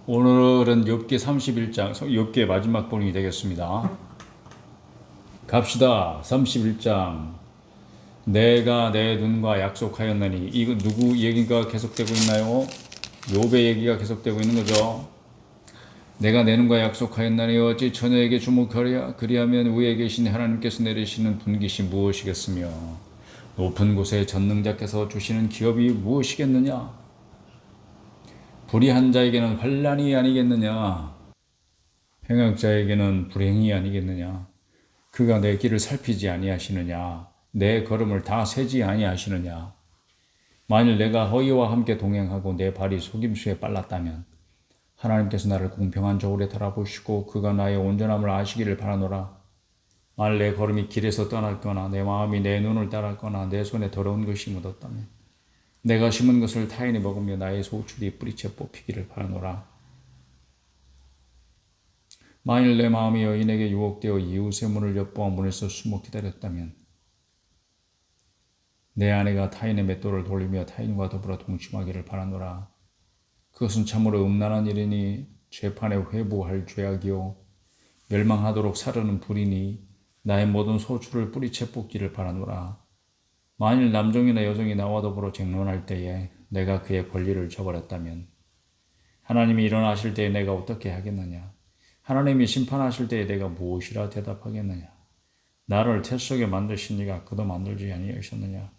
오늘은 욥기 31장, 욥기의 마지막 본이 되겠습니다. 갑시다. 31장. 내가 내 눈과 약속하였나니. 이거 누구 얘기가 계속되고 있나요? 욥의 얘기가 계속되고 있는 거죠. 내가 내 눈과 약속하였나니 어찌 처녀에게 주목하랴. 그리하면 위에 계신 하나님께서 내리시는 분깃이 무엇이겠으며 높은 곳에 전능자께서 주시는 기업이 무엇이겠느냐. 불의한 자에게는 환난이 아니겠느냐. 행악자에게는 불행이 아니겠느냐. 그가 내 길을 살피지 아니하시느냐. 내 걸음을 다 세지 아니하시느냐. 만일 내가 허위와 함께 동행하고 내 발이 속임수에 빨랐다면 하나님께서 나를 공평한 저울에 달아보시고 그가 나의 온전함을 아시기를 바라노라. 만일 내 걸음이 길에서 떠났거나 내 마음이 내 눈을 따랐거나 내 손에 더러운 것이 묻었다면 내가 심은 것을 타인이 먹으며 나의 소출이 뿌리채 뽑히기를 바라노라. 만일 내 마음이 여인에게 유혹되어 이웃의 문을 엿보아 문에서 숨어 기다렸다면 내 아내가 타인의 맷돌을 돌리며 타인과 더불어 동침하기를 바라노라. 그것은 참으로 음란한 일이니 재판에 회부할 죄악이요 멸망하도록 사르는 불이니 나의 모든 소출을 뿌리채 뽑기를 바라노라. 만일 남종이나 여종이 나와 더불어 쟁론할 때에 내가 그의 권리를 저버렸다면 하나님이 일어나실 때에 내가 어떻게 하겠느냐. 하나님이 심판하실 때에 내가 무엇이라 대답하겠느냐. 나를 태 속에 만드신 이가 그도 만들지 아니하셨느냐.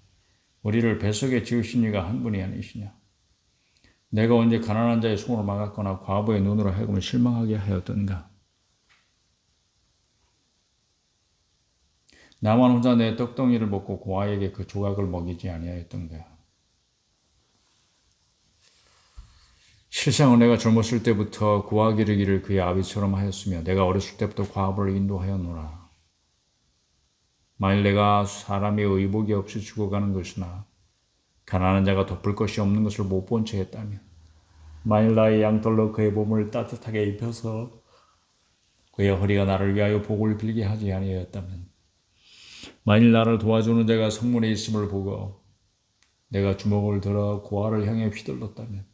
우리를 뱃속에 지으신 이가 한 분이 아니시냐. 내가 언제 가난한 자의 손을 막았거나 과부의 눈으로 하여금 실망하게 하였던가. 나만 혼자 내 떡덩이를 먹고 고아에게 그 조각을 먹이지 아니하였던가. 실상은 내가 젊었을 때부터 고아 기르기를 그의 아비처럼 하였으며 내가 어렸을 때부터 과부를 인도하였노라. 만일 내가 사람이 의복이 없이 죽어가는 것이나 가난한 자가 덮을 것이 없는 것을 못 본 채 했다면 만일 나의 양털로 그의 몸을 따뜻하게 입혀서 그의 허리가 나를 위하여 복을 빌게 하지 아니하였다면 만일 나를 도와주는 자가 성문에 있음을 보고 내가 주먹을 들어 고아를 향해 휘둘렀다면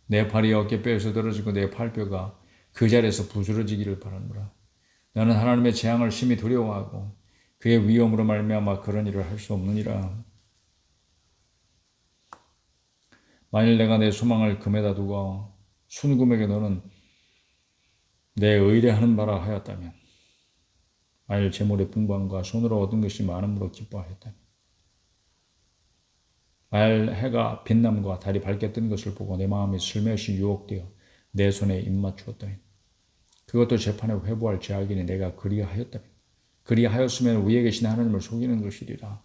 내 팔이 어깨뼈에서 떨어지고 내 팔뼈가 그 자리에서 부스러지기를 바라노라. 나는 하나님의 재앙을 심히 두려워하고 그의 위엄으로 말미암아 그런 일을 할 수 없느니라. 만일 내가 내 소망을 금에다 두고 순금에게 너는 내 의뢰하는 바라 하였다면 만일 재물의 풍부함과 손으로 얻은 것이 많음으로 기뻐하였다면 만일 해가 빛남과 달이 밝게 뜬 것을 보고 내 마음이 슬며시 유혹되어 내 손에 입맞추었다면 그것도 재판에 회부할 죄악이니 내가 그리하였다면 그리하였으면 위에 계신 하나님을 속이는 것이리라.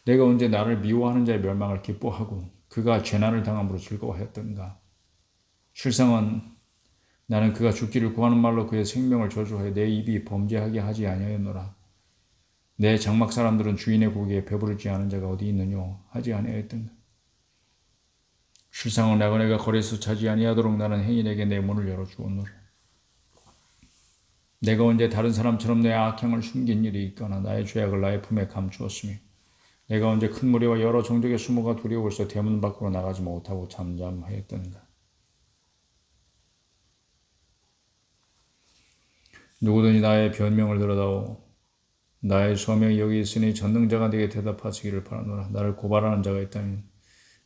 내가 언제 나를 미워하는 자의 멸망을 기뻐하고 그가 재난을 당함으로 즐거워하였던가. 실상은 나는 그가 죽기를 구하는 말로 그의 생명을 저주하여 내 입이 범죄하게 하지 아니하였노라. 내 장막 사람들은 주인의 고기에 배부르지 않은 자가 어디 있느뇨 하지 아니하였던가. 실상은 나그네가 거리에서 자지 아니하도록 나는 행인에게 내 문을 열어주었노라. 내가 언제 다른 사람처럼 내 악행을 숨긴 일이 있거나 나의 죄악을 나의 품에 감추었으며 내가 언제 큰 무리와 여러 종족의 수모가 두려워서 대문 밖으로 나가지 못하고 잠잠하였던가. 누구든지 나의 변명을 들어다오. 나의 소명이 여기 있으니 전능자가 네게 대답하시기를 바라노라. 나를 고발하는 자가 있다면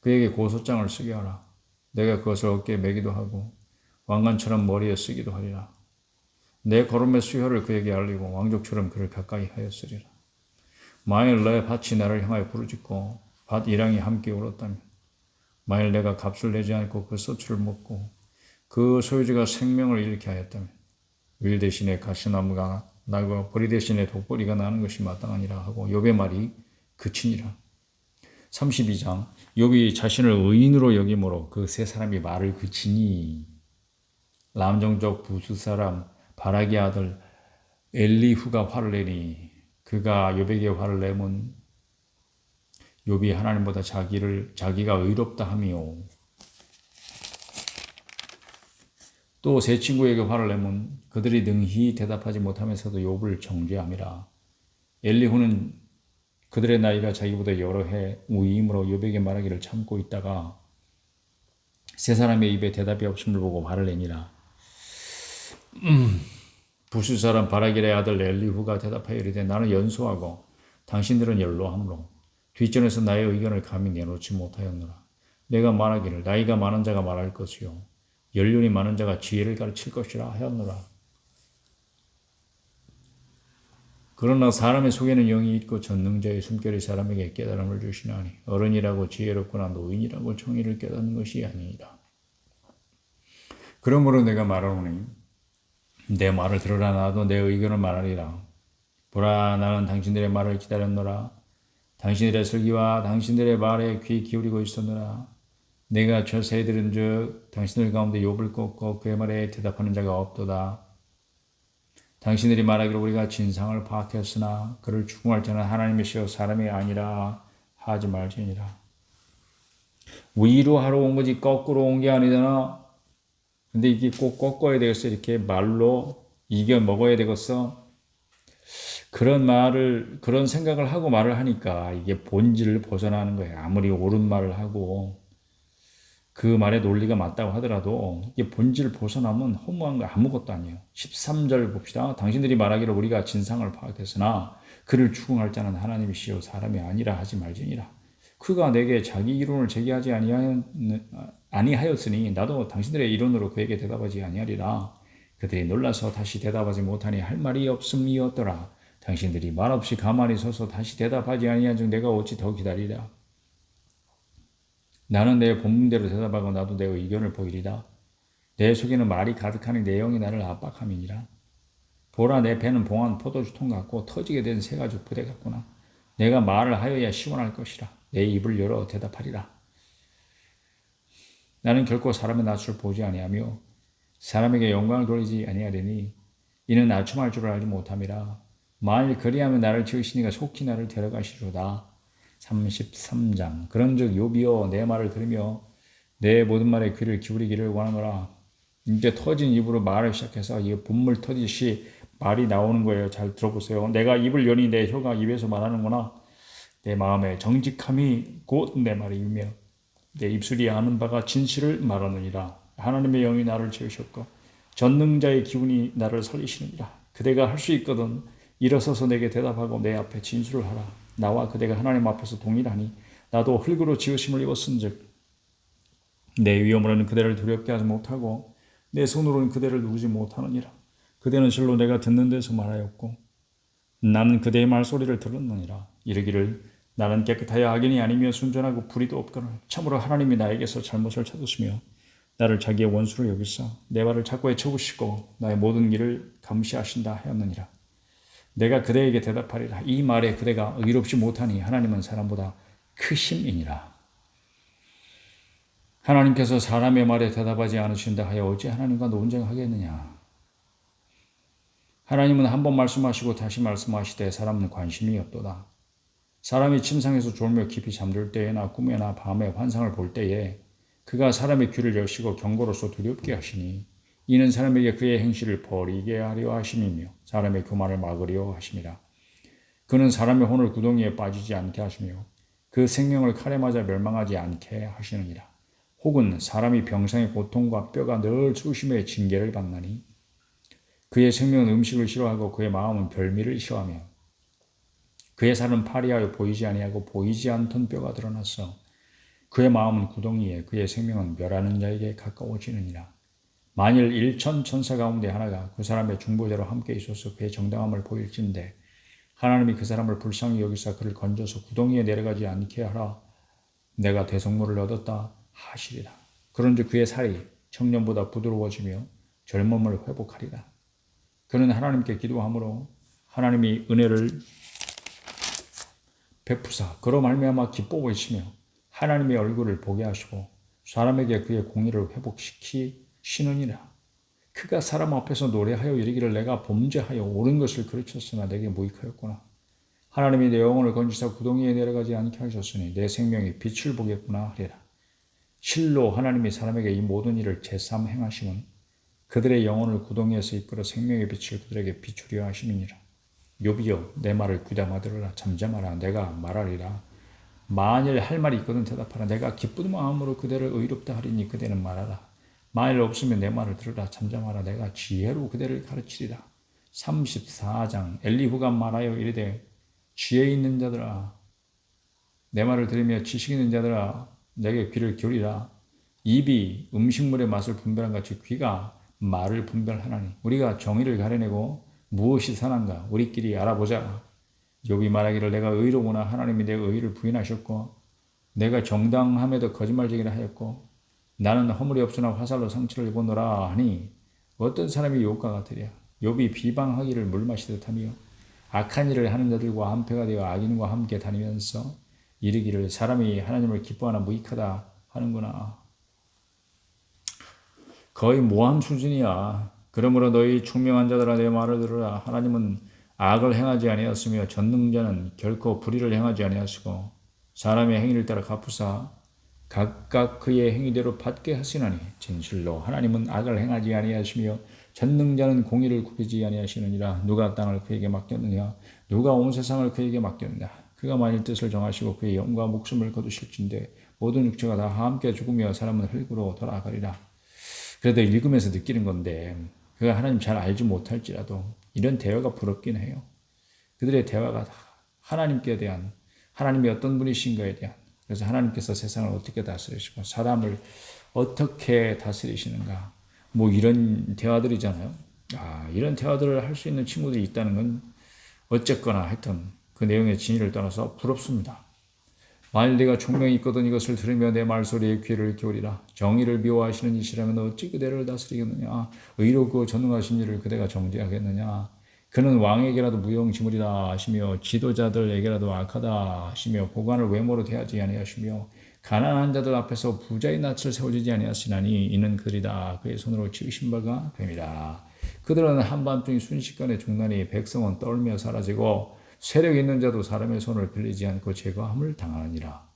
그에게 고소장을 쓰게 하라. 내가 그것을 어깨에 매기도 하고 왕관처럼 머리에 쓰기도 하리라. 내 걸음의 수혈을 그에게 알리고 왕족처럼 그를 가까이 하였으리라. 만일 내 밭이 나를 향하여 부르짖고 밭 이랑이 함께 울었다면 만일 내가 값을 내지 않고 그 소출을 먹고 그 소유주가 생명을 잃게 하였다면 윌 대신에 가시나무가 나고 보리 대신에 독보리가 나는 것이 마땅하니라 하고 욥의 말이 그치니라. 32장 욥이 자신을 의인으로 여김으로 그 세 사람이 말을 그치니 람종족 부수 사람 바락의 아들 엘리후가 화를 내니 그가 욥에게 화를 내면 욥이 하나님보다 자기가 의롭다 하며 또 세 친구에게 화를 내면 그들이 능히 대답하지 못하면서도 욥을 정죄함이라. 엘리후는 그들의 나이가 자기보다 여러 해 우임으로 욥에게 말하기를 참고 있다가 세 사람의 입에 대답이 없음을 보고 말을 내니라. 부수 사람 바라길의 아들 엘리후가 대답하여 이르되 나는 연소하고 당신들은 연로함으로 뒷전에서 나의 의견을 감히 내놓지 못하였노라. 내가 말하기를 나이가 많은 자가 말할 것이요 연륜이 많은 자가 지혜를 가르칠 것이라 하였노라. 그러나 사람의 속에는 영이 있고 전능자의 숨결이 사람에게 깨달음을 주시나니 어른이라고 지혜롭거나 노인이라고 정의를 깨닫는 것이 아니니라. 그러므로 내가 말하노니 내 말을 들으라. 나도 내 의견을 말하리라. 보라, 나는 당신들의 말을 기다렸노라. 당신들의 설기와 당신들의 말에 귀 기울이고 있었노라. 내가 저세에 들은즉 당신들 가운데 욥을 꺾고 그의 말에 대답하는 자가 없도다. 당신들이 말하기를 우리가 진상을 파악했으나 그를 추궁할 자는 하나님이시여 사람이 아니라 하지 말지니라. 위로 하러 온 거지 거꾸로 온 게 아니잖아. 근데 이게 꼭 꺾어야 되겠어. 이렇게 말로 이겨 먹어야 되겠어. 그런 생각을 하고 말을 하니까 이게 본질을 벗어나는 거예요. 아무리 옳은 말을 하고 그 말의 논리가 맞다고 하더라도 이게 본질을 벗어나면 허무한 거 아무것도 아니에요. 13절 봅시다. 당신들이 말하기를 우리가 진상을 파악했으나 그를 추궁할 자는 하나님이시요 사람이 아니라 하지 말지니라. 그가 내게 자기 이론을 제기하지 아니하였으니 나도 당신들의 이론으로 그에게 대답하지 아니하리라. 그들이 놀라서 다시 대답하지 못하니 할 말이 없음이었더라. 당신들이 말없이 가만히 서서 다시 대답하지 아니한 즉 내가 어찌 더 기다리랴. 나는 내 본문대로 대답하고 나도 내 의견을 보이리라. 내 속에는 말이 가득하니 내 영이 나를 압박함이니라. 보라, 내 배는 봉한 포도주통 같고 터지게 된 새 가죽 부대 같구나. 내가 말을 하여야 시원할 것이라. 내 입을 열어 대답하리라. 나는 결코 사람의 낯을 보지 아니하며 사람에게 영광을 돌리지 아니하리니 이는 낮춤할 줄을 알지 못함이라. 만일 그리하면 나를 지으시니가 속히 나를 데려가시리로다. 33장. 그런즉 욥이여 내 말을 들으며 내 모든 말에 귀를 기울이기를 원하노라. 이제 터진 입으로 말을 시작해서 이 분물 터지듯이 말이 나오는 거예요. 잘 들어보세요. 내가 입을 여니 내 혀가 입에서 말하는구나. 내 마음의 정직함이 곧 내 말이며 내 입술이 아는 바가 진실을 말하느니라. 하나님의 영이 나를 지으셨고 전능자의 기운이 나를 살리시느니라. 그대가 할 수 있거든 일어서서 내게 대답하고 내 앞에 진술을 하라. 나와 그대가 하나님 앞에서 동일하니 나도 흙으로 지으심을 입었은즉 내 위엄으로는 그대를 두렵게 하지 못하고 내 손으로는 그대를 누르지 못하느니라. 그대는 실로 내가 듣는 데서 말하였고 나는 그대의 말소리를 들었느니라. 이르기를 나는 깨끗하여 악인이 아니며 순전하고 불의도 없거늘 참으로 하나님이 나에게서 잘못을 찾으시며 나를 자기의 원수로 여기사 내 발을 자꾸 헤쳐보시고 나의 모든 길을 감시하신다 하였느니라. 내가 그대에게 대답하리라. 이 말에 그대가 의롭지 못하니 하나님은 사람보다 크심이니라. 하나님께서 사람의 말에 대답하지 않으신다 하여 어찌 하나님과 논쟁하겠느냐. 하나님은 한 번 말씀하시고 다시 말씀하시되 사람은 관심이 없도다. 사람이 침상에서 졸며 깊이 잠들 때에나 꿈에나 밤에 환상을 볼 때에 그가 사람의 귀를 여시고 경고로서 두렵게 하시니 이는 사람에게 그의 행실을 버리게 하려 하심이며 사람의 교만을 막으려 하심이라. 그는 사람의 혼을 구덩이에 빠지지 않게 하시며 그 생명을 칼에 맞아 멸망하지 않게 하시느니라. 혹은 사람이 병상의 고통과 뼈가 늘 수심의 징계를 받나니 그의 생명은 음식을 싫어하고 그의 마음은 별미를 싫어하며 그의 살은 파리하여 보이지 아니하고 보이지 않던 뼈가 드러났어. 그의 마음은 구덩이에 그의 생명은 멸하는 자에게 가까워지느니라. 만일 1천 천사 가운데 하나가 그 사람의 중보자로 함께 있어서 그의 정당함을 보일진대 하나님이 그 사람을 불쌍히 여기사 그를 건져서 구덩이에 내려가지 않게 하라. 내가 대성물을 얻었다 하시리라. 그런즉 그의 살이 청년보다 부드러워지며 젊음을 회복하리라. 그는 하나님께 기도함으로 하나님이 은혜를 베푸사 그로 말미암아 기뻐 보이시며 하나님의 얼굴을 보게 하시고 사람에게 그의 공의를 회복시키시느니라. 그가 사람 앞에서 노래하여 이르기를 내가 범죄하여 옳은 것을 가르쳤으나 내게 무익하였구나. 하나님이 내 영혼을 건지사 구덩이에 내려가지 않게 하셨으니 내 생명이 빛을 보겠구나 하리라. 실로 하나님이 사람에게 이 모든 일을 제삼 행하심은 그들의 영혼을 구덩이에서 이끌어 생명의 빛을 그들에게 비추려 하심이니라. 욥이여 내 말을 귀담아 들으라. 잠잠하라. 내가 말하리라. 만일 할 말이 있거든 대답하라. 내가 기쁜 마음으로 그대를 의롭다 하리니 그대는 말하라. 만일 없으면 내 말을 들으라. 잠잠하라. 내가 지혜로 그대를 가르치리라. 34장 엘리후가 말하여 이르되 지혜 있는 자들아 내 말을 들으며 지식 있는 자들아 내게 귀를 기울이라. 입이 음식물의 맛을 분별한 같이 귀가 말을 분별하나니 우리가 정의를 가려내고 무엇이 선한가 우리끼리 알아보자. 욥이 말하기를 내가 의로구나 하나님이 내 의를 부인하셨고 내가 정당함에도 거짓말쟁이라 하였고 나는 허물이 없으나 화살로 상처를 입었노라 하니 어떤 사람이 욥과 같으랴. 욥이 비방하기를 물 마시듯 하며 악한 일을 하는 자들과 한패가 되어 악인과 함께 다니면서 이르기를 사람이 하나님을 기뻐하나 무익하다 하는구나. 거의 모함 수준이야. 그러므로 너희 총명한 자들아 내 말을 들으라. 하나님은 악을 행하지 아니하였으며 전능자는 결코 불의를 행하지 아니하시고 사람의 행위를 따라 갚으사 각각 그의 행위대로 받게 하시나니 진실로 하나님은 악을 행하지 아니하시며 전능자는 공의를 굽히지 아니하시느니라. 누가 땅을 그에게 맡겼느냐 누가 온 세상을 그에게 맡겼느냐. 그가 만일 뜻을 정하시고 그의 영과 목숨을 거두실진데 모든 육체가 다 함께 죽으며 사람은 흙으로 돌아가리라. 그래도 읽으면서 느끼는 건데 그가 하나님 잘 알지 못할지라도 이런 대화가 부럽긴 해요. 그들의 대화가 하나님께 대한 하나님이 어떤 분이신가에 대한 그래서 하나님께서 세상을 어떻게 다스리시고 사람을 어떻게 다스리시는가 뭐 이런 대화들이잖아요. 이런 대화들을 할 수 있는 친구들이 있다는 건 어쨌거나 하여튼 그 내용의 진위를 떠나서 부럽습니다. 만일 내가 총명이 있거든 이것을 들으며 내 말소리에 귀를 기울이라. 정의를 미워하시는 이시라면 어찌 그대를 다스리겠느냐. 의롭고 전능하신 이를 그대가 정죄하겠느냐. 그는 왕에게라도 무용지물이다 하시며 지도자들에게라도 악하다 하시며 고관을 외모로 대하지 아니하시며 가난한 자들 앞에서 부자의 낯을 세워주지 아니하시나니 이는 그들이다 그의 손으로 지으신 바가 됨이라. 그들은 한밤중에 순식간에 죽나니 백성은 떨며 사라지고 세력 있는 자도 사람의 손을 빌리지 않고 제거함을 당하느니라.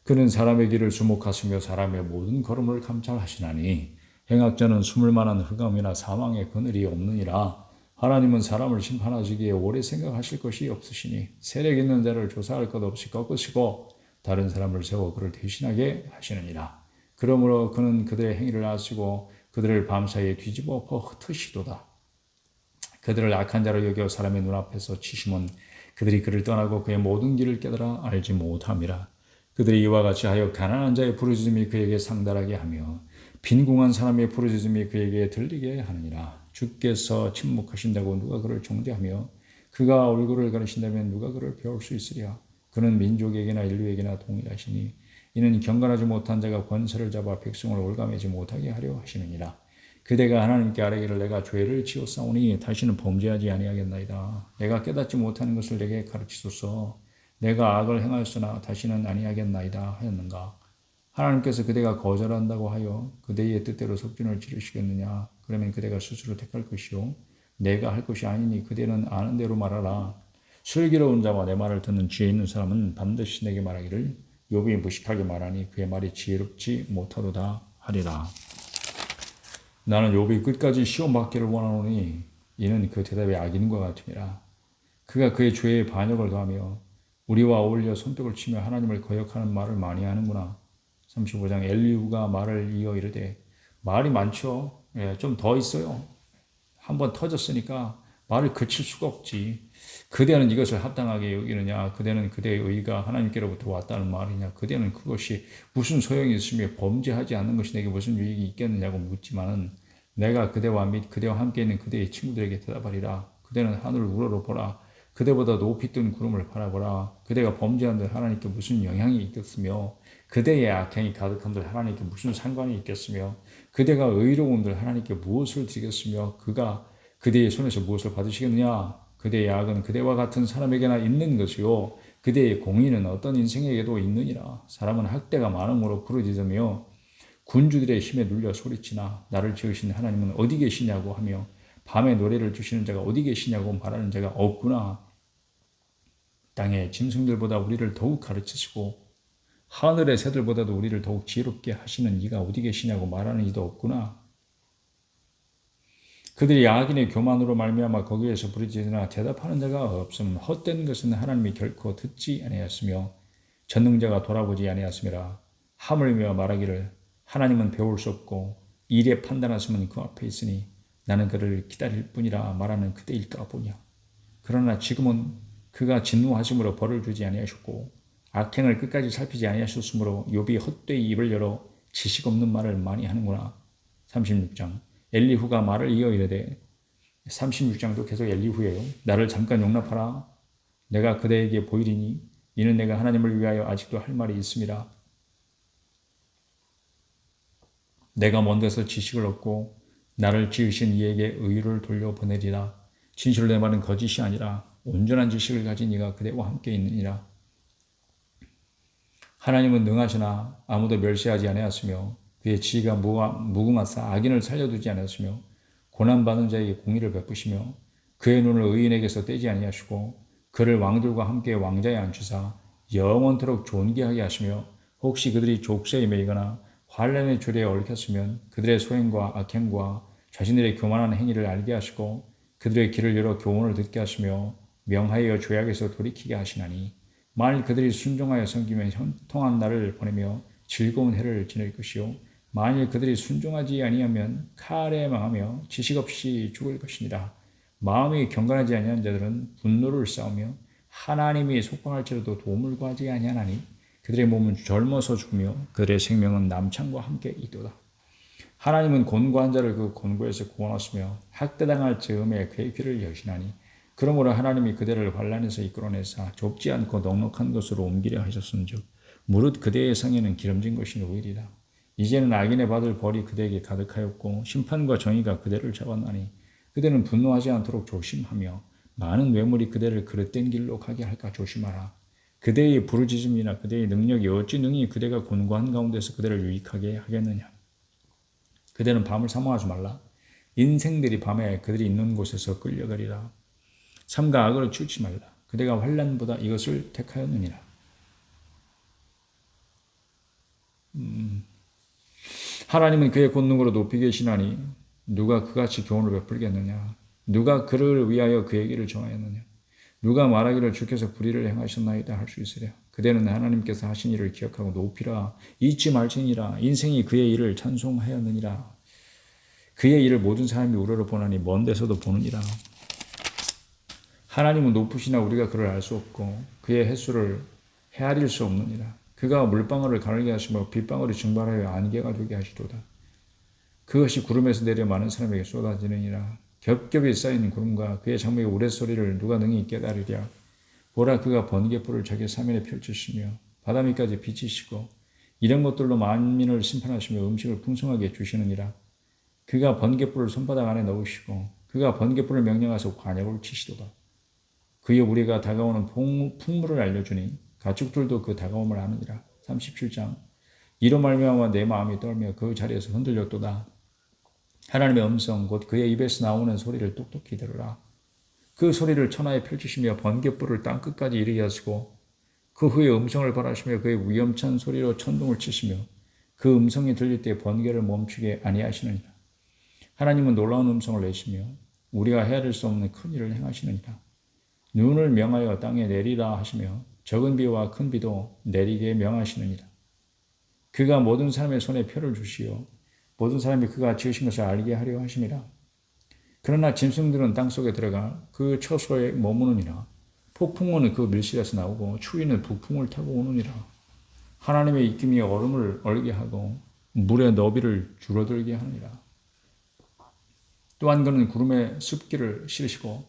그는 사람의 길을 주목하시며 사람의 모든 걸음을 감찰하시나니 행악자는 숨을 만한 흑암이나 사망의 그늘이 없느니라. 하나님은 사람을 심판하시기에 오래 생각하실 것이 없으시니 세력 있는 자를 조사할 것 없이 꺾으시고 다른 사람을 세워 그를 대신하게 하시느니라. 그러므로 그는 그들의 행위를 아시고 그들을 밤사이에 뒤집어 흩으시도다. 그들을 악한 자로 여겨 사람의 눈앞에서 치심은 그들이 그를 떠나고 그의 모든 길을 깨달아 알지 못함이라. 그들이 이와 같이 하여 가난한 자의 부르짖음이 그에게 상달하게 하며 빈궁한 사람의 부르짖음이 그에게 들리게 하느니라. 주께서 침묵하신다고 누가 그를 정죄하며 그가 얼굴을 가리신다면 누가 그를 배울 수 있으랴. 그는 민족에게나 인류에게나 동일하시니 이는 경건하지 못한 자가 권세를 잡아 백성을 올가매지 못하게 하려 하시느니라. 그대가 하나님께 아뢰기를 내가 죄를 지었사오니 다시는 범죄하지 아니하겠나이다. 내가 깨닫지 못하는 것을 내게 가르치소서. 내가 악을 행하였으나 다시는 아니하겠나이다 하였는가. 하나님께서 그대가 거절한다고 하여 그대의 뜻대로 속전을 지르시겠느냐. 그러면 그대가 스스로 택할 것이요 내가 할 것이 아니니 그대는 아는 대로 말하라. 슬기로운 자와 내 말을 듣는 지혜 있는 사람은 반드시 내게 말하기를 욥이 무식하게 말하니 그의 말이 지혜롭지 못하도다 하리라. 나는 욥이 끝까지 시험받기를 원하노니 이는 그 대답이 악인과 같음이라. 그가 그의 죄에 반역을 더하며 우리와 어울려 손뼉을 치며 하나님을 거역하는 말을 많이 하는구나. 35장 엘리후가 말을 이어 이르되 말이 많죠. 좀 더 있어요. 한번 터졌으니까 말을 그칠 수가 없지. 그대는 이것을 합당하게 여기느냐. 그대는 그대의 의가 하나님께로부터 왔다는 말이냐. 그대는 그것이 무슨 소용이 있으며 범죄하지 않는 것이 내게 무슨 유익이 있겠느냐고 묻지만은 내가 그대와 및 그대와 함께 있는 그대의 친구들에게 대답하리라. 그대는 하늘을 우러러 보라. 그대보다 높이 뜬 구름을 바라보라. 그대가 범죄한들 하나님께 무슨 영향이 있겠으며 그대의 악행이 가득한들 하나님께 무슨 상관이 있겠으며 그대가 의로운들 하나님께 무엇을 드리겠으며 그가 그대의 손에서 무엇을 받으시겠느냐. 그대의 악은 그대와 같은 사람에게나 있는 것이요 그대의 공의는 어떤 인생에게도 있느니라. 사람은 학대가 많음으로 부르짖으며 군주들의 힘에 눌려 소리치나 나를 지으신 하나님은 어디 계시냐고 하며 밤에 노래를 주시는 자가 어디 계시냐고 말하는 자가 없구나. 땅의 짐승들보다 우리를 더욱 가르치시고 하늘의 새들보다도 우리를 더욱 지혜롭게 하시는 이가 어디 계시냐고 말하는 이도 없구나. 그들이 악인의 교만으로 말미암아 거기에서 부르짖으나 대답하는 자가 없으면 헛된 것은 하나님이 결코 듣지 아니하였으며 전능자가 돌아보지 아니하였음이라. 하물며 말하기를 하나님은 배울 수 없고 일에 판단하심은 그 앞에 있으니 나는 그를 기다릴 뿐이라 말하는 그때일까 보냐. 그러나 지금은 그가 진노하심으로 벌을 주지 아니하셨고 악행을 끝까지 살피지 아니하셨으므로 욥이 헛되이 입을 열어 지식 없는 말을 많이 하는구나. 36장. 엘리후가 말을 이어 이르되 36장도 계속 엘리후예요. 나를 잠깐 용납하라. 내가 그대에게 보이리니 이는 내가 하나님을 위하여 아직도 할 말이 있음이라. 내가 먼 데서 지식을 얻고 나를 지으신 이에게 의를 돌려보내리라. 진실로 내 말은 거짓이 아니라 온전한 지식을 가진 이가 그대와 함께 있느니라. 하나님은 능하시나 아무도 멸시하지 아니하였으며 그의 지혜가 무궁하사 악인을 살려두지 아니하였으며 고난받는 자에게 공의를 베푸시며 그의 눈을 의인에게서 떼지 아니하시고 그를 왕들과 함께 왕자에 앉히사 영원토록 존귀하게 하시며 혹시 그들이 족쇄에 매이거나 환란의 줄에 얽혔으면 그들의 소행과 악행과 자신들의 교만한 행위를 알게 하시고 그들의 길을 열어 교훈을 듣게 하시며 명하여 죄악에서 돌이키게 하시나니 만일 그들이 순종하여 섬기면 형통한 날을 보내며 즐거운 해를 지낼 것이요 만일 그들이 순종하지 아니하면 칼에 망하며 지식 없이 죽을 것이니라. 마음이 경건하지 아니한 자들은 분노를 쌓으며 하나님이 속박할지라도 도움을 구하지 아니하나니 그들의 몸은 젊어서 죽으며 그들의 생명은 남창과 함께 있도다. 하나님은 곤고한 자를 그 곤고에서 구원하시며 학대당할 즈음에 그의 귀를 여시나니 그러므로 하나님이 그들을 환란에서 이끌어내사 좁지 않고 넉넉한 곳으로 옮기려 하셨은즉 무릇 그대의 상에는 기름진 것이 오일이라. 이제는 악인의 받을 벌이 그대에게 가득하였고 심판과 정의가 그대를 잡았나니 그대는 분노하지 않도록 조심하며 많은 외물이 그대를 그릇된 길로 가게 할까 조심하라. 그대의 부르짖음이나 그대의 능력이 어찌 능히 그대가 곤고한 가운데서 그대를 유익하게 하겠느냐. 그대는 밤을 사모하지 말라. 인생들이 밤에 그들이 있는 곳에서 끌려가리라. 삼가 악을 치우치 말라. 그대가 환난보다 이것을 택하였느니라. 하나님은 그의 권능으로 높이 계시나니 누가 그같이 교훈을 베풀겠느냐. 누가 그를 위하여 그의 길을 정하였느냐. 누가 말하기를 주께서 불의를 행하셨나이다 할 수 있으랴. 그대는 하나님께서 하신 일을 기억하고 높이라. 잊지 말지니라. 인생이 그의 일을 찬송하였느니라. 그의 일을 모든 사람이 우러러 보나니 먼 데서도 보느니라. 하나님은 높으시나 우리가 그를 알 수 없고 그의 횟수를 헤아릴 수 없느니라. 그가 물방울을 가늘게 하시며 빗방울이 증발하여 안개가 되게 하시도다. 그것이 구름에서 내려 많은 사람에게 쏟아지느니라. 겹겹이 쌓인 구름과 그의 장막의 우레소리를 누가 능히 깨달으랴. 보라 그가 번개불을 자기 사면에 펼치시며 바다 밑까지 비치시고 이런 것들로 만민을 심판하시며 음식을 풍성하게 주시느니라. 그가 번개불을 손바닥 안에 넣으시고 그가 번개불을 명령하서 관역을 치시도다. 그의 우리가 다가오는 풍물을 알려주니 가축들도 그 다가옴을 아느니라. 37장. 이로 말미암아 내 마음이 떨며 그 자리에서 흔들렸도다. 하나님의 음성 곧 그의 입에서 나오는 소리를 똑똑히 들으라. 그 소리를 천하에 펼치시며 번갯불을 땅끝까지 이르게 하시고 그 후에 음성을 발하시며 그의 위험찬 소리로 천둥을 치시며 그 음성이 들릴 때 번개를 멈추게 아니하시느니라. 하나님은 놀라운 음성을 내시며 우리가 헤아릴 수 없는 큰 일을 행하시느니라. 눈을 명하여 땅에 내리라 하시며 적은 비와 큰 비도 내리게 명하시느니라. 그가 모든 사람의 손에 표를 주시어 모든 사람이 그가 지으신 것을 알게 하려 하심이라. 그러나 짐승들은 땅속에 들어가 그 처소에 머무느니라. 폭풍우는 그 밀실에서 나오고 추위는 북풍을 타고 오느니라. 하나님의 입김이 얼음을 얼게 하고 물의 너비를 줄어들게 하느니라. 또한 그는 구름에 습기를 실으시고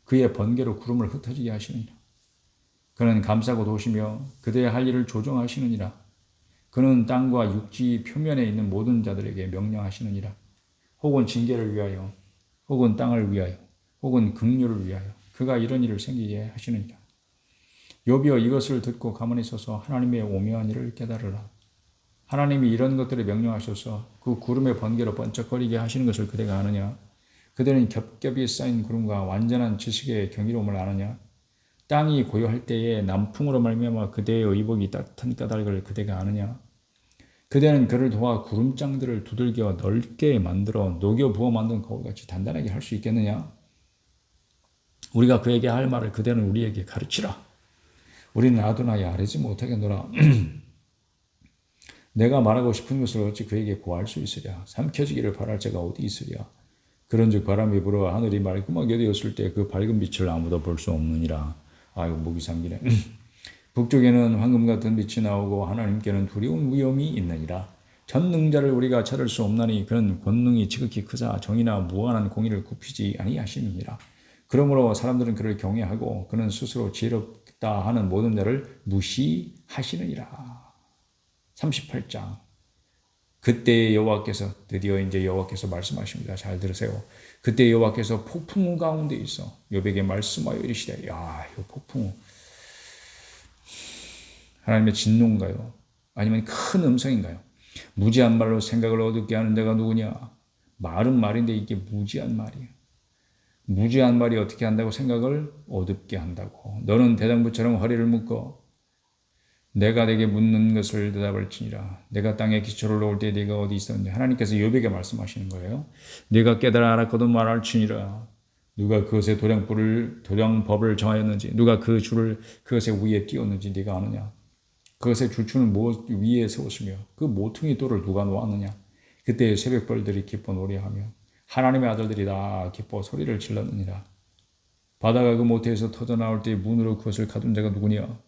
그의 번개로 구름을 흩어지게 하시느니라. 그는 감싸고 도시며 그대의 할 일을 조정하시느니라. 그는 땅과 육지 표면에 있는 모든 자들에게 명령하시느니라. 혹은 징계를 위하여 혹은 땅을 위하여 혹은 긍휼을 위하여 그가 이런 일을 생기게 하시느니라. 욥이여 이것을 듣고 가만히 서서 하나님의 오묘한 일을 깨달으라. 하나님이 이런 것들을 명령하셔서 그 구름의 번개로 번쩍거리게 하시는 것을 그대가 아느냐. 그대는 겹겹이 쌓인 구름과 완전한 지식의 경이로움을 아느냐. 땅이 고요할 때에 남풍으로 말미암아 그대의 의복이 따뜻한 까닭을 그대가 아느냐. 그대는 그를 도와 구름장들을 두들겨 넓게 만들어 녹여 부어 만든 거울같이 단단하게 할 수 있겠느냐. 우리가 그에게 할 말을 그대는 우리에게 가르치라. 우리는 아도나이 아뢰지 못하겠노라. 내가 말하고 싶은 것을 어찌 그에게 구할 수 있으랴. 삼켜지기를 바랄 자가 어디 있으랴. 그런즉 바람이 불어 하늘이 말끔하게 되었을 때 그 밝은 빛을 아무도 볼 수 없느니라. 아이고 목이 잠기네. 북쪽에는 황금 같은 빛이 나오고 하나님께는 두려운 위험이 있느니라. 전능자를 우리가 찾을 수 없나니 그는 권능이 지극히 크사 정의나 무한한 공의를 굽히지 아니하심이니라. 그러므로 사람들은 그를 경외하고 그는 스스로 지혜롭다 하는 모든 자를 무시하시느니라. 38장. 그때 여호와께서 드디어 이제 여호와께서 말씀하십니다. 잘 들으세요. 그때 여호와께서 폭풍우 가운데 있어 욥에게 말씀하여 이르시되, 야, 이 폭풍우 하나님의 진노인가요? 아니면 큰 음성인가요? 무지한 말로 생각을 어둡게 하는 자가 누구냐? 말은 말인데 이게 무지한 말이에요. 무지한 말이 어떻게 한다고 생각을 어둡게 한다고. 너는 대장부처럼 허리를 묶어 내가 내게 묻는 것을 대답할지니라. 내가 땅에 기초를 놓을 때 네가 어디 있었느냐. 하나님께서 욥에게 말씀하시는 거예요. 네가 깨달아 알았거든 말할지니라. 누가 그것의 도량법을 정하였는지, 누가 그 줄을 그것의 위에 띄웠는지 네가 아느냐. 그것의 줄추는 무엇 위에 세웠으며 그 모퉁이 돌을 누가 놓았느냐. 그때 새벽벌들이 기뻐 노래하며 하나님의 아들들이 다 기뻐 소리를 질렀느니라. 바다가 그 모태에서 터져나올 때 문으로 그것을 가둔 자가 누구냐.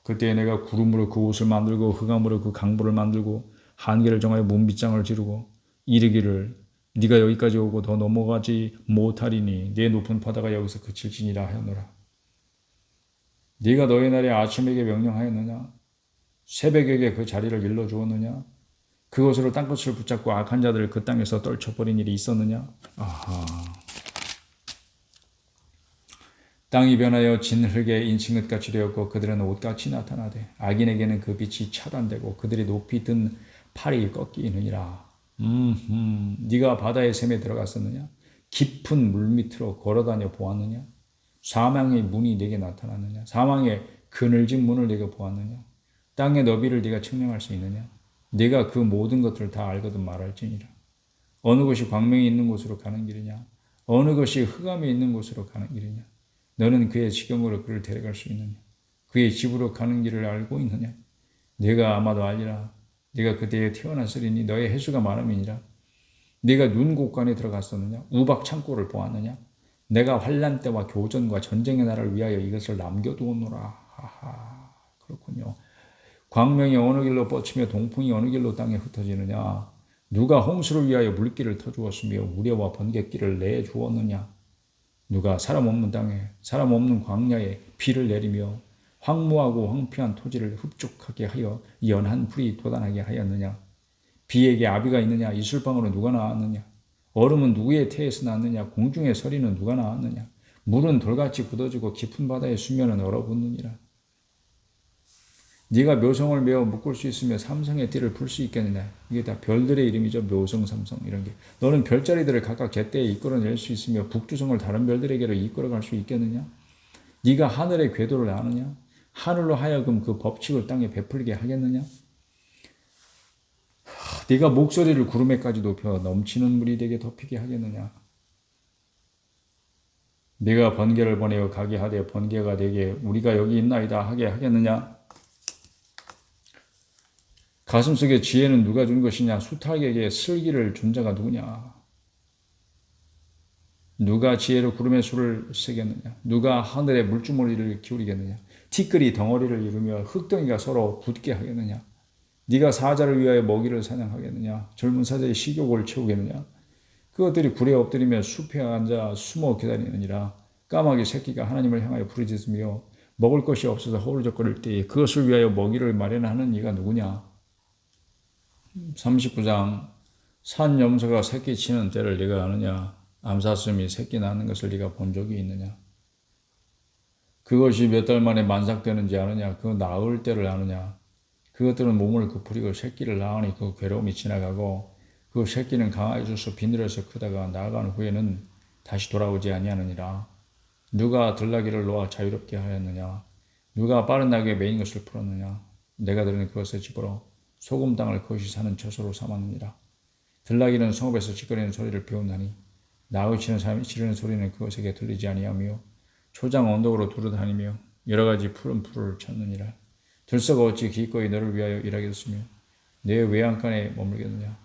그때 내가 구름으로 그 옷을 만들고 흑암으로 그 강보를 만들고 한계를 정하여 문빗장을 지르고 이르기를 네가 여기까지 오고 더 넘어가지 못하리니 네 높은 바다가 여기서 그칠지니라 하였노라. 네가 너희 날에 아침에게 명령하였느냐? 새벽에게 그 자리를 일러주었느냐? 그것으로 땅끝을 붙잡고 악한 자들을 그 땅에서 떨쳐버린 일이 있었느냐? 아하. 땅이 변하여 진 흙에 인친 것같이 되었고 그들은 옷같이 나타나되 악인에게는 그 빛이 차단되고 그들이 높이 든 팔이 꺾이느니라. 네가 바다의 샘에 들어갔었느냐? 깊은 물밑으로 걸어다녀 보았느냐? 사망의 문이 네게 나타났느냐? 사망의 그늘진 문을 네가 보았느냐? 땅의 너비를 네가 측량할 수 있느냐? 네가 그 모든 것들을 다 알거든 말할지니라. 어느 것이 광명이 있는 곳으로 가는 길이냐? 어느 것이 흑암이 있는 곳으로 가는 길이냐? 너는 그의 지경으로 그를 데려갈 수 있느냐? 그의 집으로 가는 길을 알고 있느냐? 네가 아마도 알리라. 네가 그때에 태어났으리니 너의 해수가 많음이니라. 네가 눈곡간에 들어갔었느냐? 우박 창고를 보았느냐? 내가 환난 때와 교전과 전쟁의 날을 위하여 이것을 남겨두었노라. 하하, 그렇군요. 광명이 어느 길로 뻗치며 동풍이 어느 길로 땅에 흩어지느냐? 누가 홍수를 위하여 물길을 터주었으며 우레와 번갯길을 내주었느냐? 누가 사람 없는 땅에 사람 없는 광야에 비를 내리며 황무하고 황폐한 토지를 흡족하게 하여 연한 풀이 돋아나게 하였느냐? 비에게 아비가 있느냐? 이슬방으로 누가 나왔느냐? 얼음은 누구의 태에서 났느냐? 공중의 서리는 누가 나왔느냐? 물은 돌같이 굳어지고 깊은 바다의 수면은 얼어붙느니라. 네가 묘성을 메어 묶을 수 있으며 삼성의 띠를 풀 수 있겠느냐? 이게 다 별들의 이름이죠. 묘성, 삼성 이런 게. 너는 별자리들을 각각 제때에 이끌어낼 수 있으며 북두성을 다른 별들에게로 이끌어갈 수 있겠느냐? 네가 하늘의 궤도를 아느냐? 하늘로 하여금 그 법칙을 땅에 베풀게 하겠느냐? 네가 목소리를 구름에까지 높여 넘치는 물이 되게 덮이게 하겠느냐? 네가 번개를 보내어 가게 하되 번개가 되게 우리가 여기 있나이다 하게 하겠느냐? 가슴속에 지혜는 누가 준 것이냐? 수탉에게 슬기를 준 자가 누구냐? 누가 지혜로 구름의 수를 세겠느냐? 누가 하늘의 물주머니를 기울이겠느냐? 티끌이 덩어리를 이루며 흙덩이가 서로 붙게 하겠느냐? 네가 사자를 위하여 먹이를 사냥하겠느냐? 젊은 사자의 식욕을 채우겠느냐? 그것들이 굴에 엎드리며 숲에 앉아 숨어 기다리느니라. 까마귀 새끼가 하나님을 향하여 부르짖으며 먹을 것이 없어서 허우적거릴 때에 그것을 위하여 먹이를 마련하는 이가 누구냐? 39장. 산 염소가 새끼 치는 때를 네가 아느냐? 암사슴이 새끼 낳는 것을 네가 본 적이 있느냐? 그것이 몇 달 만에 만삭되는지 아느냐? 그 나을 때를 아느냐? 그것들은 몸을 부풀리고 새끼를 낳으니 그 괴로움이 지나가고 그 새끼는 강해져서 비늘에서 크다가 나아간 후에는 다시 돌아오지 아니하느니라. 누가 들나귀를 놓아 자유롭게 하였느냐? 누가 빠른 나귀에 매인 것을 풀었느냐? 내가 들은 그것의 집으로 소금 땅을 그것이 사는 처소로 삼았느니라. 들나귀는 성읍에서 찌꺼리는 소리를 배운다니 나의 치는 사람이 지르는 소리는 그것에게 들리지 아니하며 초장 언덕으로 두루다니며 여러 가지 푸른 풀을 찾느니라. 들소가 어찌 기꺼이 너를 위하여 일하겠으며 내 외양간에 머물겠느냐.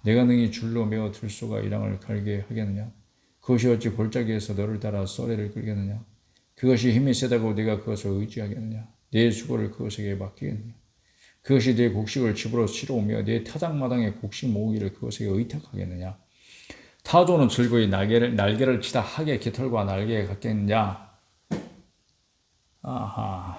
내가 능히 줄로 메어 들소가 이랑을 갈게 하겠느냐. 그것이 어찌 골짜기에서 너를 따라 썰매를 끌겠느냐. 그것이 힘이 세다고 네가 그것을 의지하겠느냐. 내 수고를 그것에게 맡기겠느냐. 그것이 네 곡식을 집으로 실어오며 네 타작마당의 곡식 모으기를 그것에게 의탁하겠느냐. 타조는 즐거이 날개를 치다 학의 깃털과 날개에 같겠느냐. 아하.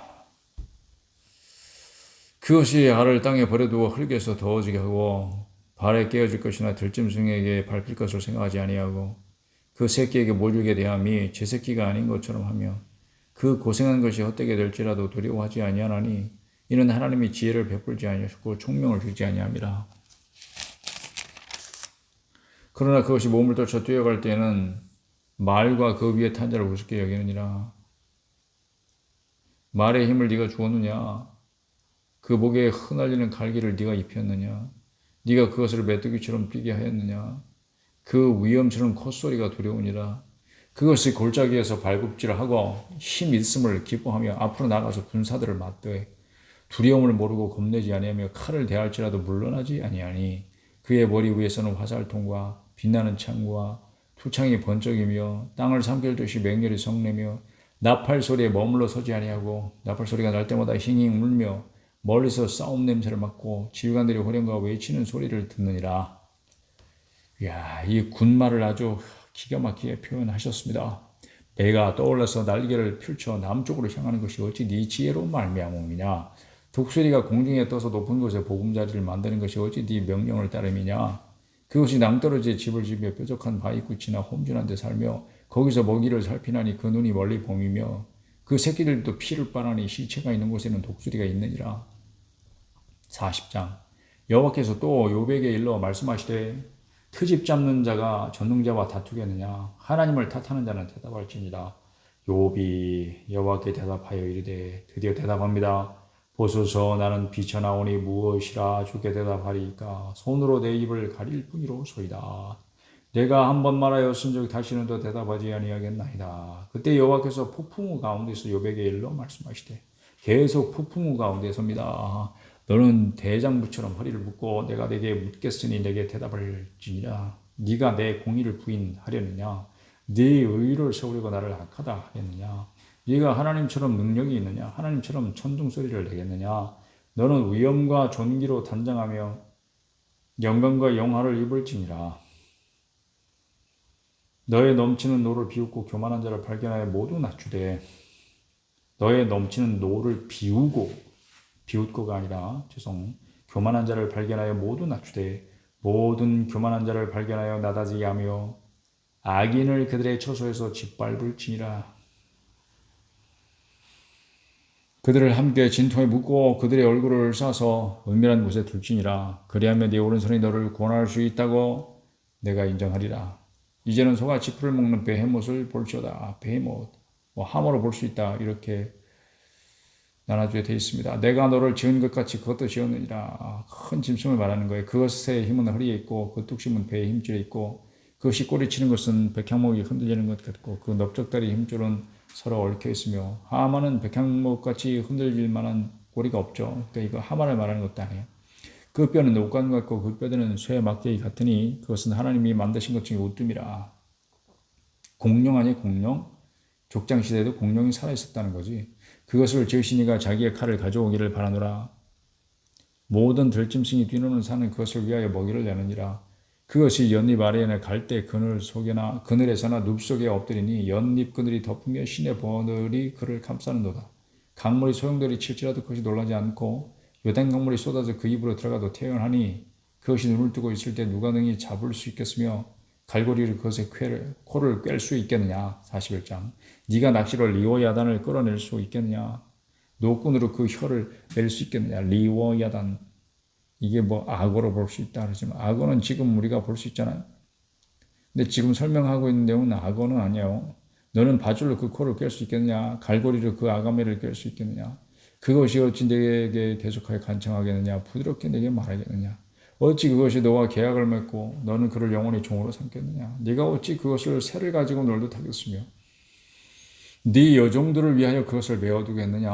그것이 알을 땅에 버려두어 흙에서 더워지게 하고 발에 깨어질 것이나 들짐승에게 밟힐 것을 생각하지 아니하고 그 새끼에게 모질게 대함이 제 새끼가 아닌 것처럼 하며 그 고생한 것이 헛되게 될지라도 두려워하지 아니하나니 이는 하나님이 지혜를 베풀지 아니하셨고 총명을 주지 아니함이라. 그러나 그것이 몸을 떨쳐 뛰어갈 때에는 말과 그 위에 탄 자를 우습게 여기느니라. 말의 힘을 네가 주었느냐? 그 목에 흩날리는 갈기를 네가 입혔느냐? 네가 그것을 메뚜기처럼 뛰게 하였느냐? 그 위험처럼 콧소리가 두려우니라. 그것이 골짜기에서 발굽질하고 힘 있음을 기뻐하며 앞으로 나가서 군사들을 맞대 두려움을 모르고 겁내지 아니하며 칼을 대할지라도 물러나지 아니하니 그의 머리 위에서는 화살통과 빛나는 창과 투창이 번쩍이며 땅을 삼킬듯이 맹렬히 성내며 나팔 소리에 머물러 서지 아니하고 나팔 소리가 날 때마다 힝힝 울며 멀리서 싸움 냄새를 맡고 지휘관들이 호령과 외치는 소리를 듣느니라. 이야, 이 군말을 아주 기가 막히게 표현하셨습니다. 배가 떠올라서 날개를 펼쳐 남쪽으로 향하는 것이 어찌 네 지혜로운 말미암음이냐. 독수리가 공중에 떠서 높은 곳에 보금자리를 만드는 것이 어찌 네 명령을 따름이냐. 그것이 낭떠러지에 집을 지며 뾰족한 바위끝이나 홈준한 데 살며 거기서 먹이를 살피나니 그 눈이 멀리 봄이며 그 새끼들도 피를 빨아니 시체가 있는 곳에는 독수리가 있느니라. 40장. 여호와께서 또 욥에게 일러 말씀하시되 트집 잡는 자가 전능자와 다투겠느냐. 하나님을 탓하는 자는 대답할지니라. 욥이 여호와께 대답하여 이르되 드디어 대답합니다. 보소서 나는 비쳐나오니 무엇이라 주께 대답하리이까. 손으로 내 입을 가릴 뿐이로소이다. 내가 한 번 말하였은즉 다시는 더 대답하지 아니하겠나이다. 그때 여호와께서 폭풍우 가운데서 욥에게 일러 말씀하시되 계속 폭풍우 가운데 섭니다. 너는 대장부처럼 허리를 묶고 내가 내게 묻겠으니 내게 대답할지니라. 네가 내 공의를 부인하려느냐. 네 의를 세우려고 나를 악하다 하겠느냐. 네가 하나님처럼 능력이 있느냐. 하나님처럼 천둥소리를 내겠느냐. 너는 위엄과 존귀로 단장하며 영광과 영화를 입을지니라. 너의 넘치는 노를 비웃고 교만한 자를 발견하여 모두 낮추되 너의 넘치는 노를 비웃고가 아니라 교만한 자를 발견하여 모두 낮추되 모든 교만한 자를 발견하여 나다지게 하며 악인을 그들의 처소에서 짓밟을지니라. 그들을 함께 진통에 묶고 그들의 얼굴을 싸서 은밀한 곳에 둘지니라. 그리하면 네 오른손이 너를 구원할 수 있다고 내가 인정하리라. 이제는 소가 지푸를 먹는 베헤못을 볼지어다. 베헤못, 함으로 볼 수 있다. 이렇게 나눠주게 되어 있습니다. 내가 너를 지은 것 같이 그것도 지었느니라. 큰 짐승을 말하는 거예요. 그것의 힘은 허리에 있고 그 뚝심은 배에 힘줄에 있고 그것이 꼬리치는 것은 백향목이 흔들리는 것 같고 그 넓적다리 힘줄은 서로 얽혀 있으며 하마는 백향목같이 흔들릴 만한 꼬리가 없죠. 그러니까 이거 하마를 말하는 것도 아니에요. 그 뼈는 옷감 같고 그 뼈들은 쇠 막대기 같으니 그것은 하나님이 만드신 것 중에 우뜸이라. 공룡 아니 공룡? 족장시대에도 공룡이 살아있었다는 거지. 그것을 지으신 이가 자기의 칼을 가져오기를 바라노라. 모든 들짐승이 뛰노는 산은 그것을 위하여 먹이를 내느니라. 그것이 연잎 아래에나 갈대 그늘 속에나 그늘에서나 눕 속에 엎드리니 연잎 그늘이 덮으며 시내 버들이 그를 감싸는도다. 강물이 소용돌이 칠지라도 그것이 놀라지 않고 요단 강물이 쏟아져 그 입으로 들어가도 태연하니 그것이 눈을 뜨고 있을 때 누가 능히 잡을 수 있겠으며 갈고리를 그것의 코를 꿰 수 있겠느냐. 41장. 네가 낚시로 리워야단을 끌어낼 수 있겠느냐. 노끈으로 그 혀를 낼 수 있겠느냐. 리워야단. 이게 악어로 볼 수 있다 그러지만 악어는 지금 우리가 볼 수 있잖아요. 근데 지금 설명하고 있는 내용은 악어는 아니에요. 너는 바줄로 그 코를 꿰 수 있겠느냐. 갈고리로 그 아가매를 꿰 수 있겠느냐. 그것이 어찌 내게 계속하여 간청하겠느냐. 부드럽게 내게 말하겠느냐. 어찌 그것이 너와 계약을 맺고 너는 그를 영원히 종으로 삼겠느냐. 네가 어찌 그것을 새를 가지고 놀듯 하겠으며 네 여종들을 위하여 그것을 메어두겠느냐?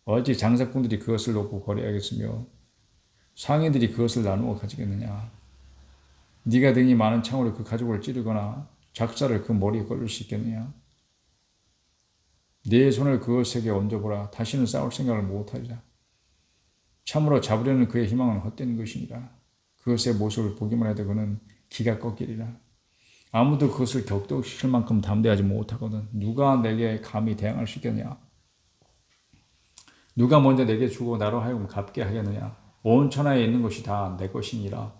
어찌 장사꾼들이 그것을 놓고 거래하겠으며 상인들이 그것을 나누어 가지겠느냐? 네가 등이 많은 창으로 그 가죽을 찌르거나 작사를 그 머리에 걸릴 수 있겠느냐? 네 손을 그것에게 얹어보라. 다시는 싸울 생각을 못하리라. 참으로 잡으려는 그의 희망은 헛된 것이니라. 그것의 모습을 보기만 해도 그는 기가 꺾이리라. 아무도 그것을 격동시킬 만큼 담대하지 못하거든. 누가 내게 감히 대항할 수 있겠냐? 누가 먼저 내게 주고 나로 하여금 갚게 하겠느냐? 온 천하에 있는 것이 다 내 것이니라.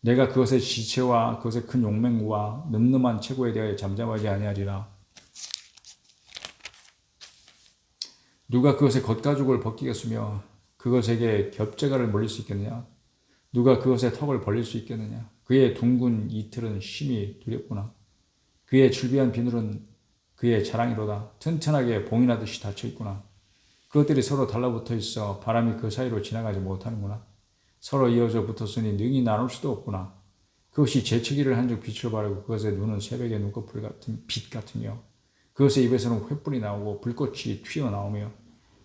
내가 그것의 지체와 그것의 큰 용맹과 늠름한 체구에 대하여 잠잠하지 아니하리라. 누가 그것의 겉가죽을 벗기겠으며 그것에게 겹재가를 멀릴 수 있겠느냐? 누가 그것의 턱을 벌릴 수 있겠느냐? 그의 둥근 이틀은 심히 두렵구나. 그의 줄비한 비늘은 그의 자랑이로다. 튼튼하게 봉인하듯이 닫혀 있구나. 그것들이 서로 달라붙어 있어 바람이 그 사이로 지나가지 못하는구나. 서로 이어져 붙었으니 능히 나눌 수도 없구나. 그것이 재채기를 한즉 빛을 바르고 그것의 눈은 새벽의 눈꺼풀 같은 빛 같으며 그것의 입에서는 횃불이 나오고 불꽃이 튀어나오며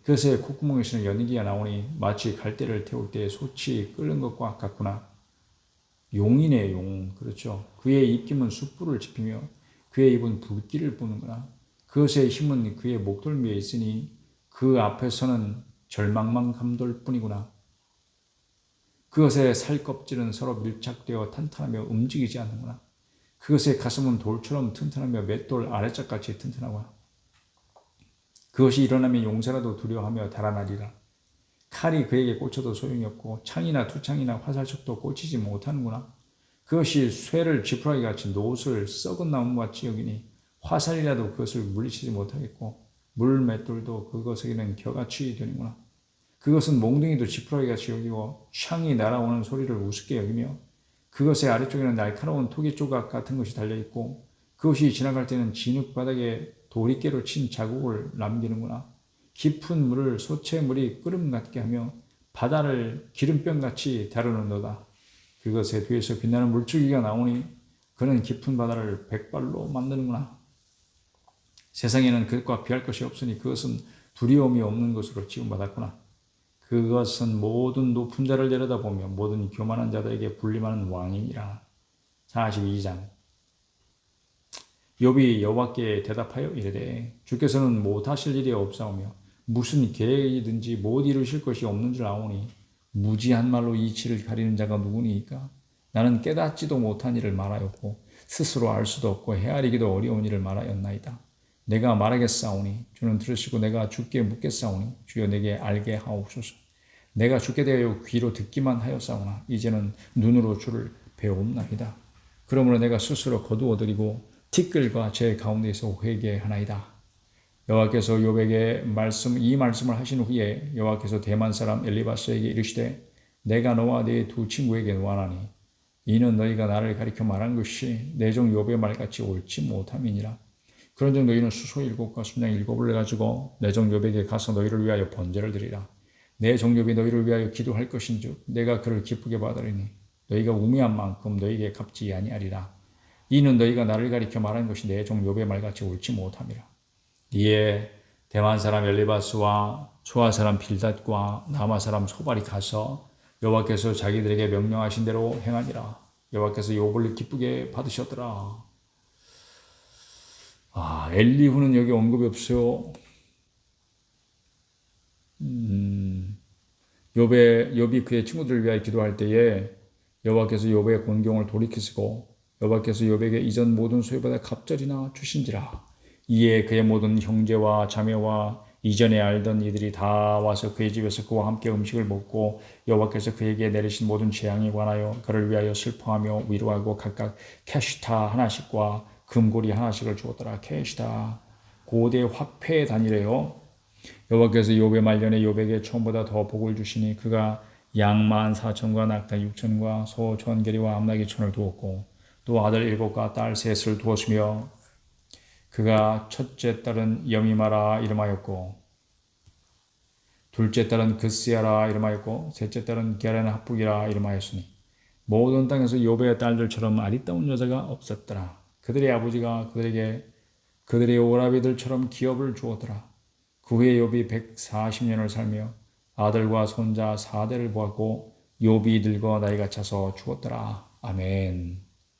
그것의 콧구멍에서는 연기가 나오니 마치 갈대를 태울 때 솥이 끓는 것과 같구나. 용이네 용. 그렇죠. 그의 입김은 숯불을 지피며 그의 입은 불길을 뿜는구나. 그것의 힘은 그의 목덜미에 있으니 그 앞에서는 절망만 감돌 뿐이구나. 그것의 살껍질은 서로 밀착되어 탄탄하며 움직이지 않는구나. 그것의 가슴은 돌처럼 튼튼하며 맷돌 아래짝같이 튼튼하구나. 그것이 일어나면 용사라도 두려워하며 달아나리라. 칼이 그에게 꽂혀도 소용이 없고 창이나 투창이나 화살촉도 꽂히지 못하는구나. 그것이 쇠를 지푸라기 같이 노옷을 썩은 나무같이 여기니 화살이라도 그것을 물리치지 못하겠고 물맷돌도 그것에게는 겨같이 되는구나. 그것은 몽둥이도 지푸라기 같이 여기고 창이 날아오는 소리를 우습게 여기며 그것의 아래쪽에는 날카로운 토기 조각 같은 것이 달려있고 그것이 지나갈 때는 진흙 바닥에 도리깨로 친 자국을 남기는구나. 깊은 물을 소채물이 끓음 같게 하며 바다를 기름병같이 다루는도다. 그것의 뒤에서 빛나는 물줄기가 나오니 그는 깊은 바다를 백발로 만드는구나. 세상에는 그것과 비할 것이 없으니 그것은 두려움이 없는 것으로 지음받았구나. 그것은 모든 높은 자를 내려다보며 모든 교만한 자들에게 군림하는 왕이니라. 42장. 욥이 여호와께 대답하여 이르되 주께서는 못하실 일이 없사오며 무슨 계획이든지 못 이루실 것이 없는 줄 아오니 무지한 말로 이치를 가리는 자가 누구니까? 나는 깨닫지도 못한 일을 말하였고 스스로 알 수도 없고 헤아리기도 어려운 일을 말하였나이다. 내가 말하겠사오니 주는 들으시고 내가 주께 묻겠사오니 주여 내게 알게 하옵소서. 내가 주께 대하여 귀로 듣기만 하였사오나 이제는 눈으로 주를 배움나이다. 그러므로 내가 스스로 거두어드리고 티끌과 제 가운데서 회개하나이다. 여호와께서 욥에게 이 말씀을 하신 후에 여호와께서 대만 사람 엘리바스에게 이르시되 내가 너와 네 두 친구에게 노하나니 이는 너희가 나를 가리켜 말한 것이 내 종 욥의 말같이 옳지 못함이니라. 그런즉 너희는 수소 7과 순양 7을 가지고 내 종 욥에게 가서 너희를 위하여 번제를 드리라. 내 종 욥이 너희를 위하여 기도할 것인즉 내가 그를 기쁘게 받으리니 너희가 우매한 만큼 너희에게 갚지 아니하리라. 이는 너희가 나를 가리켜 말한 것이 내 종 욥의 말같이 옳지 못함이라. 이에 대만 사람 엘리바스와 소아 사람 빌닷과 나마 사람 소발이 가서 여호와께서 자기들에게 명령하신 대로 행하니라. 여호와께서 욥을 기쁘게 받으셨더라. 엘리후는 여기 언급이 없어요. 욥이 그의 친구들을 위하여 기도할 때에 여호와께서 욥의 곤경을 돌이키시고 여호와께서 욥에게 이전 모든 소유보다 갑절이나 주신지라. 이에 그의 모든 형제와 자매와 이전에 알던 이들이 다 와서 그의 집에서 그와 함께 음식을 먹고 여호와께서 그에게 내리신 모든 재앙에 관하여 그를 위하여 슬퍼하며 위로하고 각각 캐시타 하나씩과 금고리 하나씩을 주었더라. 캐시타 고대 화폐 단위래요. 여호와께서 욥의 말년에 욥에게 처음보다 더 복을 주시니 그가 양 14,000과 낙타 6,000과 소 1,000개리와 암나귀 1,000을 두었고 또 아들 7과 딸 3을 두었으며 그가 첫째 딸은 여미마라 이름하였고 둘째 딸은 그스야라 이름하였고 셋째 딸은 게렌 합북이라 이름하였으니 모든 땅에서 욥의 딸들처럼 아리따운 여자가 없었더라. 그들의 아버지가 그들에게 그들이 오라비들처럼 기업을 주었더라. 그 후에 욥이 140년을 살며 아들과 손자 4대를 보았고 욥이 늙어 나이가 차서 죽었더라. 아멘.